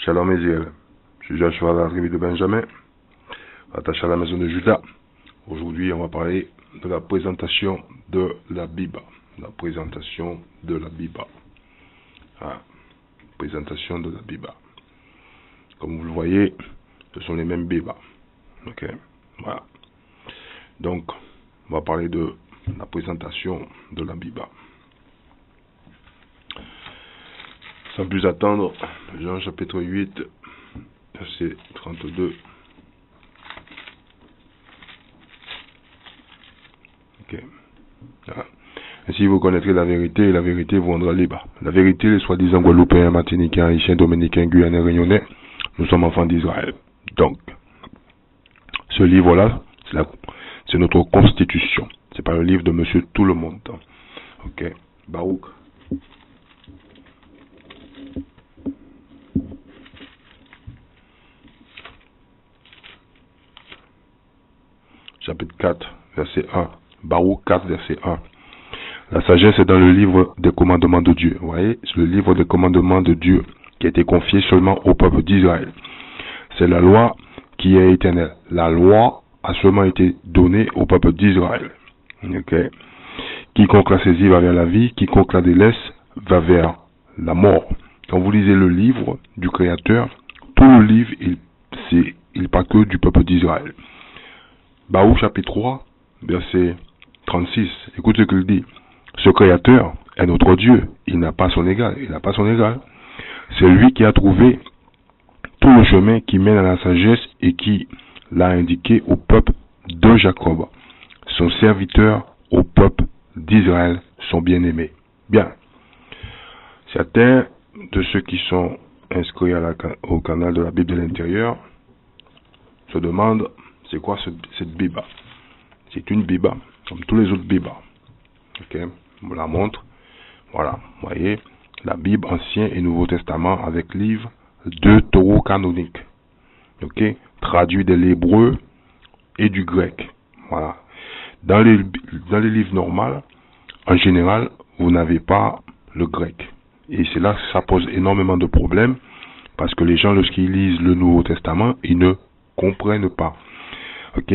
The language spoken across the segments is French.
Shalom Israël, je suis Joshua de la tribu de Benjamin, attaché à la maison de Judas. Aujourd'hui, on va parler de la présentation de la Bible. La présentation de la Bible. Présentation de la Bible. Comme vous le voyez, ce sont les mêmes Bibles. Ok, voilà. Donc, on va parler de la présentation de la Bible. Sans plus attendre, Jean chapitre 8, verset 32. Ok. Voilà. Ainsi vous connaîtrez la vérité et la vérité vous rendra libre. La vérité, les soi-disant Guadeloupéens, Martiniquais, Haïtiens, Dominicains, Guyanais, Réunionnais, nous sommes enfants d'Israël. Donc, ce livre-là, c'est notre constitution. C'est pas le livre de Monsieur Tout le Monde. Ok. Baruch. Chapitre 4, verset 1. Baruch 4, verset 1. La sagesse est dans le livre des commandements de Dieu. Vous voyez, c'est le livre des commandements de Dieu qui a été confié seulement au peuple d'Israël. C'est la loi qui est éternelle. La loi a seulement été donnée au peuple d'Israël. Okay. Quiconque la saisit va vers la vie, quiconque la délaisse va vers la mort. Quand vous lisez le livre du Créateur, tout le livre, il parle que du peuple d'Israël. Baruch chapitre 3, verset 36. Écoute ce qu'il dit. Ce Créateur est notre Dieu. Il n'a pas son égal. Il n'a pas son égal. C'est lui qui a trouvé tout le chemin qui mène à la sagesse et qui l'a indiqué au peuple de Jacob, son serviteur au peuple d'Israël, son bien-aimé. Bien. Certains de ceux qui sont inscrits au canal de la Bible de l'intérieur se demandent c'est quoi cette Bible. C'est une Bible, comme tous les autres Bibles. Ok, on la montre. Voilà, vous voyez, la Bible Ancien et Nouveau Testament avec livre deutérocanonique. Ok, traduit de l'hébreu et du grec. Voilà. Dans les livres normaux, en général, vous n'avez pas le grec. Et c'est là que ça pose énormément de problèmes, parce que les gens, lorsqu'ils lisent le Nouveau Testament, ils ne comprennent pas. Ok.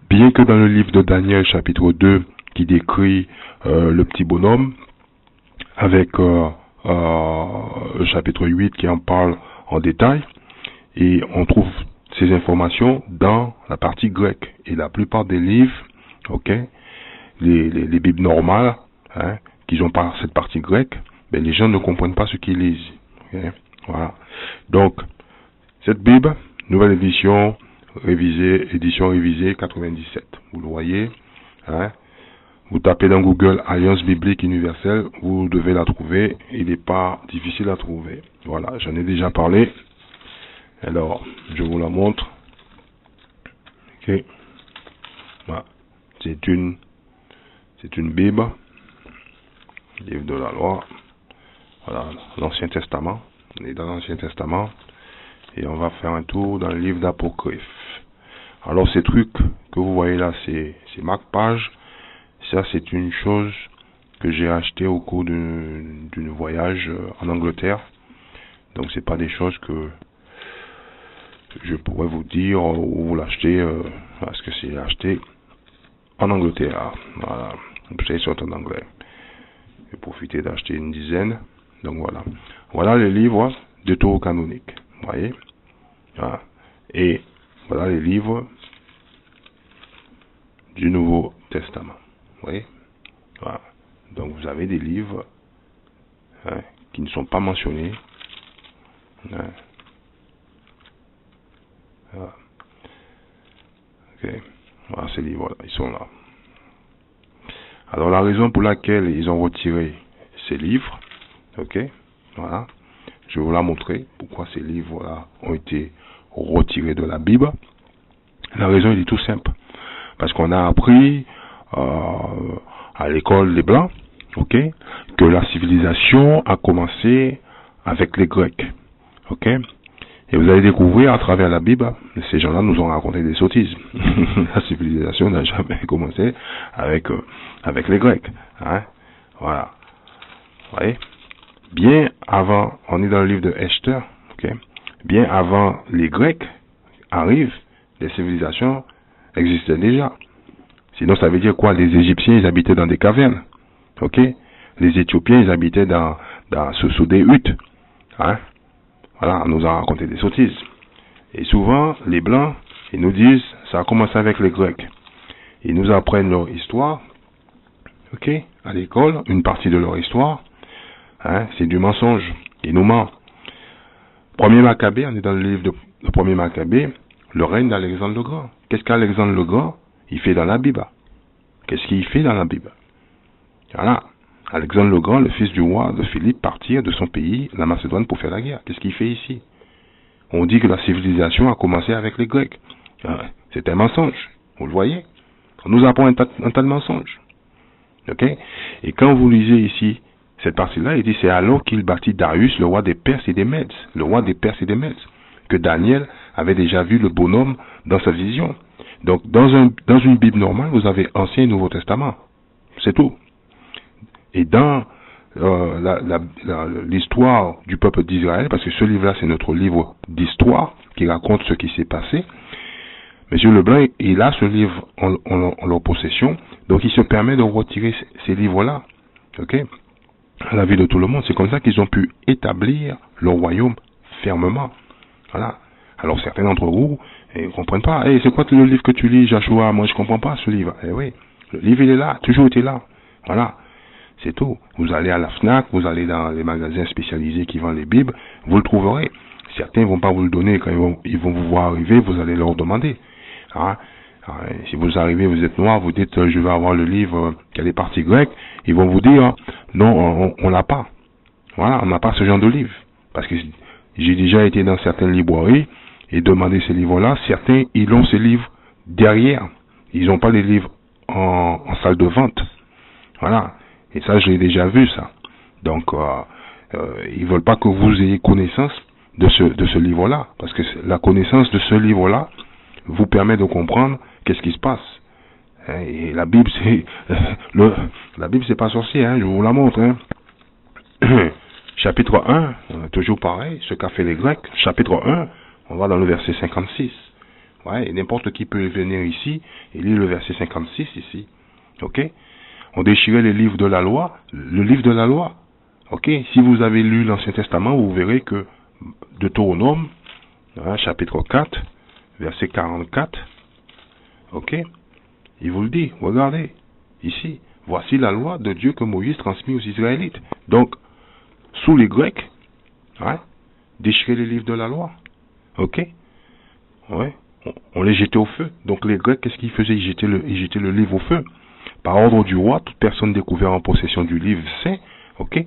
Bien que dans le livre de Daniel, chapitre 2, qui décrit le petit bonhomme, avec le chapitre 8 qui en parle en détail, et on trouve ces informations dans la partie grecque. Et la plupart des livres, ok, les Bibles normales, hein, qui n'ont pas cette partie grecque, ben les gens ne comprennent pas ce qu'ils lisent. Okay? Voilà. Donc, cette Bible, nouvelle édition, édition révisée 97. Vous le voyez, hein? Vous tapez dans Google Alliance Biblique Universelle, vous devez la trouver. Il n'est pas difficile à trouver. Voilà, j'en ai déjà parlé. Alors, je vous la montre. Ok. Voilà. C'est une Bible, livre de la loi. Voilà, l'Ancien Testament. On est dans l'Ancien Testament. Et on va faire un tour dans le livre d'Apocryphe. Alors, ces trucs que vous voyez là, c'est marque-page. Ça, c'est une chose que j'ai acheté au cours d'une voyage en Angleterre. Donc, c'est pas des choses que je pourrais vous dire où vous l'achetez, parce que c'est acheté en Angleterre. Voilà. Vous savez, sont en anglais. J'ai profité d'acheter une dizaine. Donc, voilà. Voilà les livres deutérocanoniques. Vous voyez? Voilà. Et voilà les livres du Nouveau Testament. Vous voyez? Voilà. Donc vous avez des livres, hein, qui ne sont pas mentionnés. Hein. Voilà. Okay. Voilà, ces livres-là, ils sont là. Alors la raison pour laquelle ils ont retiré ces livres, ok, voilà, je vais vous la montrer, pourquoi ces livres-là ont été retirés de la Bible. La raison est tout simple. Parce qu'on a appris à l'école des Blancs, ok, que la civilisation a commencé avec les Grecs, ok. Et vous allez découvrir à travers la Bible, ces gens-là nous ont raconté des sottises. La civilisation n'a jamais commencé avec les Grecs, hein. Voilà. Vous voyez. Bien avant, on est dans le livre de Esther, ok. bien avant les Grecs arrivent, les civilisations existaient déjà. Sinon, ça veut dire quoi? Les Égyptiens, ils habitaient dans des cavernes. Ok? Les Éthiopiens, ils habitaient sous des huttes. Hein? Voilà, on nous a raconté des sottises. Et souvent, les Blancs, ils nous disent, ça a commencé avec les Grecs. Ils nous apprennent leur histoire, ok, à l'école, une partie de leur histoire, hein, c'est du mensonge. Ils nous mentent. Premier Maccabée, on est dans le livre de Premier Maccabée, le règne d'Alexandre le Grand. Qu'est-ce qu'Alexandre le Grand, il fait dans la Bible? Qu'est-ce qu'il fait dans la Bible? Voilà. Alexandre le Grand, le fils du roi de Philippe, partir de son pays, la Macédoine, pour faire la guerre. Qu'est-ce qu'il fait ici? On dit que la civilisation a commencé avec les Grecs. C'est un mensonge. Vous le voyez? On nous apprend un tas de mensonges. Ok? Et quand vous lisez ici cette partie-là, il dit c'est alors qu'il bâtit Darius, le roi des Perses et des Mèdes. Le roi des Perses et des Mèdes. Que Daniel avait déjà vu le bonhomme dans sa vision. Donc, dans une Bible normale, vous avez Ancien et Nouveau Testament. C'est tout. Et dans l'histoire du peuple d'Israël, parce que ce livre-là, c'est notre livre d'histoire qui raconte ce qui s'est passé, Monsieur Leblanc, il a ce livre en leur possession, donc il se permet de retirer ces livres-là, ok, à la vue de tout le monde. C'est comme ça qu'ils ont pu établir leur royaume fermement. Voilà. Alors certains d'entre vous ne comprennent pas. Hey, c'est quoi le livre que tu lis, Joshua? Moi, je comprends pas ce livre. Eh oui, le livre, il est là, toujours été là. Voilà. C'est tout. Vous allez à la FNAC, vous allez dans les magasins spécialisés qui vendent les Bibles, vous le trouverez. Certains ne vont pas vous le donner quand ils vont vous voir arriver, vous allez leur demander. Hein? Si vous arrivez, vous êtes noir, vous dites je vais avoir le livre qui a les parties grecques, ils vont vous dire non, on l'a pas. Voilà, on n'a pas ce genre de livre. Parce que j'ai déjà été dans certaines librairies et demandé ces livres-là. Certains, ils ont ces livres derrière. Ils n'ont pas les livres en salle de vente. Voilà. Et ça, je l'ai déjà vu, ça. Donc, ils veulent pas que vous ayez connaissance de ce livre-là. Parce que la connaissance de ce livre-là vous permet de comprendre qu'est-ce qui se passe. Et la Bible, la Bible, c'est pas sorcier, hein, je vous la montre. Hein. Chapitre 1, toujours pareil, ce qu'a fait les Grecs. Chapitre 1, on va dans le verset 56. Ouais, et n'importe qui peut venir ici et lire le verset 56 ici. Ok? On déchirait les livres de la loi, le livre de la loi. Ok? Si vous avez lu l'Ancien Testament, vous verrez que Deutéronome, hein, chapitre 4, verset 44, ok? Il vous le dit, regardez, ici, voici la loi de Dieu que Moïse transmit aux Israélites. Donc, sous les Grecs, hein, déchirer les livres de la loi, ok? Ouais, on les jetait au feu. Donc les Grecs, qu'est-ce qu'ils faisaient? Ils jetaient le livre au feu. Par ordre du roi, toute personne découverte en possession du livre saint, ok,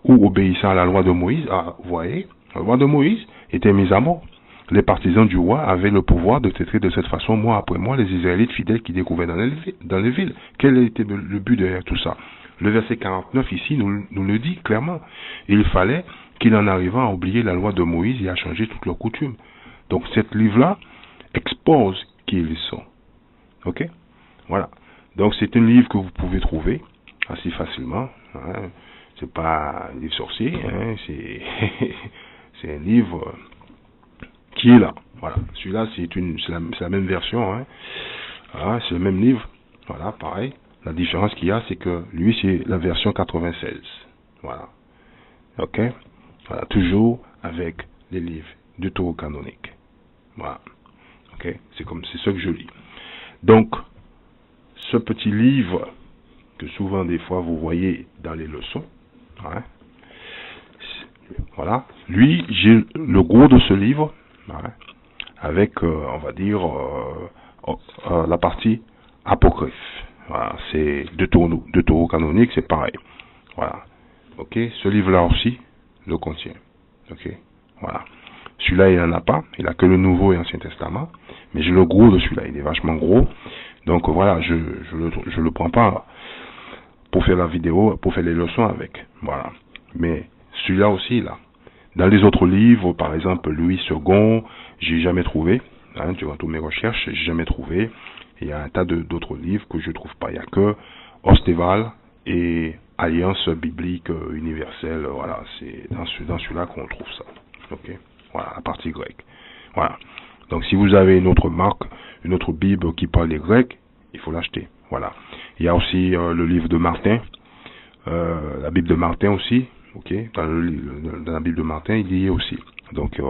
ou obéissant à la loi de Moïse, vous voyez, la loi de Moïse était mise à mort. Les partisans du roi avaient le pouvoir de traiter de cette façon, mois après mois, les Israélites fidèles qui découvraient dans les villes. Quel était le but derrière tout ça? Le verset 49 ici nous le dit clairement. Il fallait qu'il en arrivât à oublier la loi de Moïse et à changer toutes leurs coutumes. Donc, cet livre-là expose qui ils sont. Ok? Voilà. Donc, c'est un livre que vous pouvez trouver assez facilement. Hein. C'est pas un livre sorcier, hein. C'est un livre qui est là. Voilà. Celui-là, c'est la même version. Hein. Voilà, c'est le même livre. Voilà, pareil. La différence qu'il y a, c'est que lui, c'est la version 96. Voilà. Ok? Voilà, toujours avec les livres deutérocanoniques. Voilà. Ok? C'est ce que je lis. Donc, ce petit livre que souvent, des fois, vous voyez dans les leçons, hein, voilà. Lui, j'ai le gros de ce livre, hein, avec, on va dire, la partie apocryphe. Voilà. C'est deutérocanonique, c'est pareil. Voilà. Ok? Ce livre-là aussi le contient. Ok? Voilà. Celui-là, il n'en a pas. Il a que le Nouveau et Ancien Testament. Mais j'ai le gros de celui-là. Il est vachement gros. Donc voilà, je le prends pas pour faire la vidéo, pour faire les leçons avec. Voilà. Mais celui-là aussi, là. Dans les autres livres, par exemple, Louis II, j'ai jamais trouvé. Hein, durant toutes mes recherches, j'ai jamais trouvé. Il y a un tas d'autres livres que je trouve pas. Il n'y a que Ostéval et Alliance biblique universelle. Voilà, c'est dans celui-là qu'on trouve ça. Ok. Voilà, la partie grecque. Voilà. Donc si vous avez une autre marque, une autre Bible qui parle les Grecs, il faut l'acheter. Voilà. Il y a aussi le livre de Martin, la Bible de Martin aussi. Ok. Dans la Bible de Martin, il y est aussi. Donc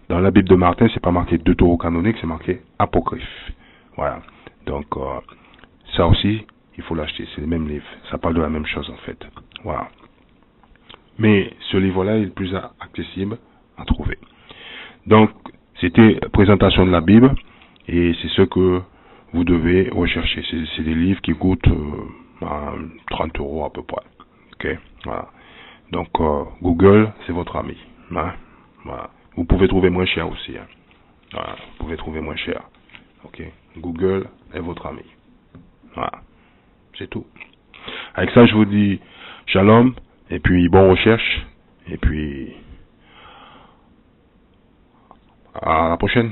dans la Bible de Martin, c'est pas marqué deutérocanonique, c'est marqué apocryphe. Voilà. Donc ça aussi, il faut l'acheter. C'est le même livre. Ça parle de la même chose en fait. Voilà. Mais ce livre-là est le plus accessible à trouver. Donc, c'était présentation de la Bible et c'est ce que vous devez rechercher. C'est des livres qui coûtent 30 € à peu près. Ok, voilà. Donc, Google, c'est votre ami. Hein? Voilà. Vous pouvez trouver moins cher aussi. Hein? Voilà. Vous pouvez trouver moins cher. Ok, Google est votre ami. Voilà. C'est tout. Avec ça, je vous dis shalom et puis bonne recherche et puis à la prochaine.